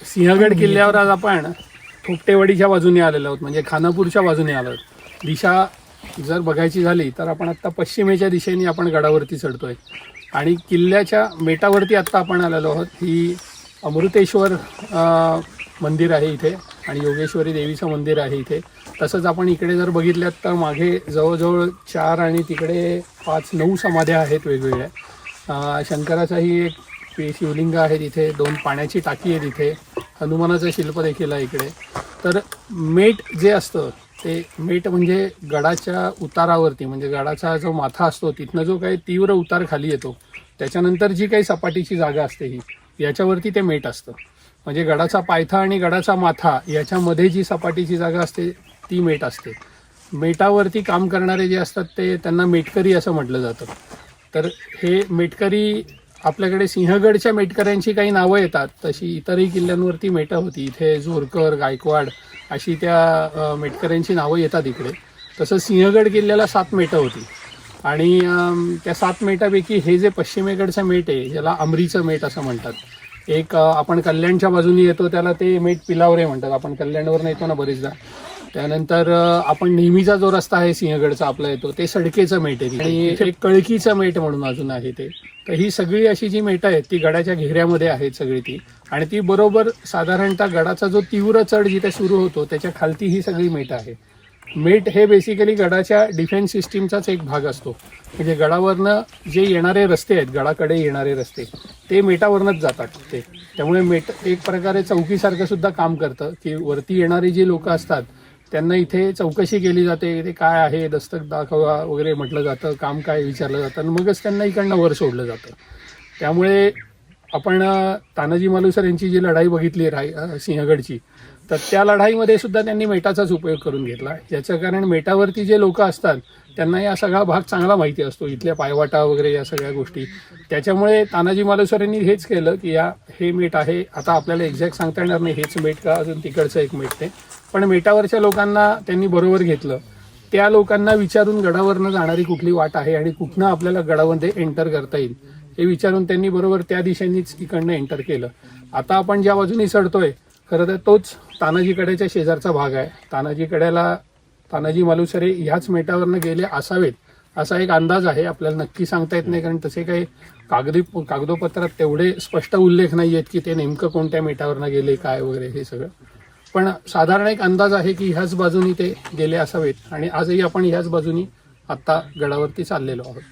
सिंहगड किल्ल्यावर आज आपण थोपटेवाडीच्या बाजूने आलेलो आहोत, म्हणजे खानापूरच्या बाजूने आलो आहोत. दिशा जर बघायची झाली तर आपण आत्ता पश्चिमेच्या दिशेने आपण गडावरती चढतोय आणि किल्ल्याच्या मेटावरती आत्ता आपण आलेलो आहोत. ही अमृतेश्वर मंदिर आहे इथे आणि योगेश्वरी देवीचं मंदिर आहे इथे. तसंच आपण इकडे जर बघितल्यात तर मागे जवळजवळ 4 आणि तिकडे 5-9 समाध्या आहेत वेगवेगळ्या. शंकराचाही एक शिवलिंग आहे तिथे, 2 पाण्याची टाकी आहे तिथे, हनुमानाचं शिल्प देखील आहे इकडे. तर मेट जे असतं ते मेट म्हणजे गडाच्या उतारावरती, म्हणजे गडाचा जो माथा असतो तिथनं जो काही तीव्र उतार खाली येतो त्याच्यानंतर जी काही सपाटीची जागा असते ही याच्यावरती ते मेट असतं. म्हणजे गडाचा पायथा आणि गडाचा माथा याच्यामध्ये जी सपाटीची जागा असते ती मेट असते. मेटावरती काम करणारे जे असतात ते त्यांना मेटकरी असं म्हटलं जातं. तर हे मेटकरी आपल्याकडे सिंहगडच्या मेटकऱ्यांची काही नावं येतात, तशी इतरही किल्ल्यांवरती मेटं होती. इथे जोरकर, गायकवाड अशी त्या मेटकऱ्यांची नावं येतात इकडे. तसं सिंहगड किल्ल्याला 7 मेटं होती आणि त्या 7 मेटापैकी हे जे पश्चिमेकडचं मेट आहे ज्याला अमरीचं मेट असं म्हणतात. एक आपण कल्याणच्या बाजूने येतो त्याला ते मेट पिलावरे म्हणतात, आपण कल्याणवरून येतो ना बरेचदा. त्यानंतर आपण नेहमीचा जो रस्ता आहे सिंहगडचा आपला येतो ते सडकेचं मेट आहे आणि एक कळकीचं मेट म्हणून अजून आहे ते. तर ही सगळी अशी जी मेटं आहेत ती गडाच्या घेऱ्यामध्ये आहेत सगळी ती, आणि ती बरोबर साधारणतः गडाचा जो तीव्र चढ जिथे सुरू होतो त्याच्या खालती ही सगळी मेट आहे. मेट हे बेसिकली गडाच्या डिफेन्स सिस्टीमचाच एक भाग असतो. म्हणजे गडावरनं जे येणारे रस्ते आहेत, गडाकडे येणारे रस्ते ते मेटावरनंच जातात ते. त्यामुळे मेट एक प्रकारे चौकीसारखं सुद्धा काम करतं की वरती येणारी जी लोक असतात त्यांना इथे चौकशी केली जाते, ते काय आहे दस्तक दाखवा वगैरे म्हटलं जातं, काम काय विचारलं जातं आणि मगच त्यांना इकडनं वर सोडलं जातं. त्यामुळे आपण तानाजी मालुसरे यांची जी लढाई बघितली सिंहगडची, तर त्या लढाईमध्ये सुद्धा त्यांनी मेटाचाच उपयोग करून घेतला. याचं कारण मेटावरती जे लोक असतात त्यांना या सगळा भाग चांगला माहिती असतो, इथल्या पायवाटा वगैरे या सगळ्या गोष्टी. त्याच्यामुळे तानाजी मालुसरेंनी हेच केलं की हे मेट आहे, आता आपल्याला एक्झॅक्ट सांगता येणार नाही हेच मेट का अजून तिकडचं एक मेट ते, पण मेटावरच्या लोकांना त्यांनी बरोबर घेतलं. त्या लोकांना विचारून गडावरनं जाणारी कुठली वाट आहे आणि कुठनं आपल्याला गडामध्ये एंटर करता येईल हे विचारून त्यांनी बरोबर त्या दिशेनेच इकडनं एंटर केलं. आता आपण ज्या बाजूने चढतोय खरं तर तोच तानाजी कड्याच्या शेजारचा भाग आहे. तानाजी कड्याला तानाजी मालुसरे ह्याच मेटावरनं गेले असावेत असा एक अंदाज आहे. आपल्याला नक्की सांगता येत नाही कारण तसे काही कागदोपत्रात तेवढे स्पष्ट उल्लेख नाही आहेत की ते नेमकं कोणत्या मेटावरनं गेले काय वगैरे हे सगळं. पण साधारण एक अंदाज आहे की ह्याच बाजूनी ते गेले असावेत आणि आजही आपण ह्याच बाजूनी आत्ता गडावरती चाललेलो आहोत.